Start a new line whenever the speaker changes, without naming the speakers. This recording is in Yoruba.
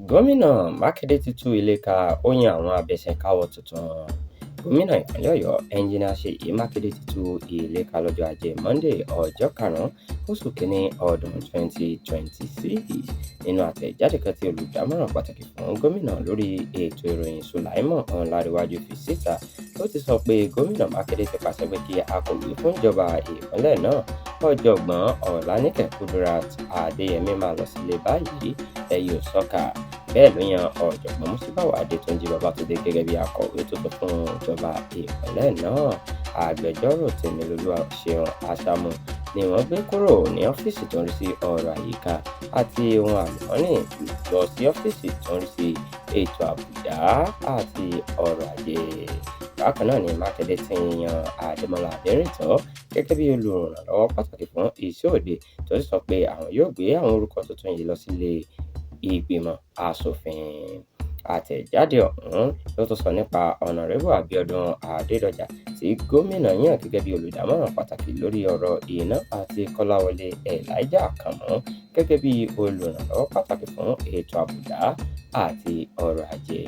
Gómìnà Mákindé ti tú ilé ká, ó yan àwọn abẹsẹ̀káwọ́ tuntun. Gómìnà ìpínlẹ̀ Ọ̀yọ́ Ẹnjiníà Ṣèyí Mákindé ti tú ilé ká lọ́jọ́ Ajé Monday ọjọ́ 5 oṣù kínní ọdún 2026. Nínú àtẹ̀jáde kan tí olùdámọ̀ràn pàtàkì fún gómìnà lórí ètò ìròyìn Sùláìmọ̀ Ọláńrewájú fi síta, ó ti sọ pé gómìnà Mákindé ti pàṣẹ pé kí akọ̀wé fún ìjọba ìpínlẹ̀ náà ọ̀jọ̀gbọ́n Ọláníkẹ́ Kudirat Adéyẹmí máa lọ sílé báyìí lẹ́yìn òsọ́kà. Bẹ́ẹ̀ ló yan ọ̀jọ̀gbọ́n Musibau Adétúnjì Babátúndé gẹ́gẹ́ bí akọ̀wé tuntun fún ìjọba ìpínlẹ̀ náà. Agbẹjọ́rò Tèmilolú Ṣeun Àṣàmú ni wọ́n gbé kúrò ní ọ́fíìsì tó ń rí sí ọ̀rọ̀ àyíká àti ohun àlùmọ́ọ́nì lọ sí ọ́fíìsì tó ń rí sí ètò àbùdá àti ọrọ̀ ajé. Bákan náà ni Mákindé ti yan Adémọ́lá Adéríntọ́ gẹ́gẹ́ bí olùrànlọ́wọ́ pàtàkì fún iṣẹ́ òde, tó sì sọ pé àwọn yóò gbé àwọn orúkọ tuntun yìí lọ sílé ìgbìmọ̀ asòfin. Àtẹ̀jáde ọ̀hún ló tún sọ nípa Ọ̀nàrẹ́bù Abíọ́dún Adédọ̀jà tí gómìnà yàn gẹ́gẹ́ bí olùdámọ̀ràn pàtàkì lórí ọ̀rọ̀ iná àti Kọ́láwọlé Elijah Àkànmú gẹ́gẹ́ bí olùrànlọ́wọ́ pàtàkì fún ètò àbùdá àti ọrọ̀ ajé.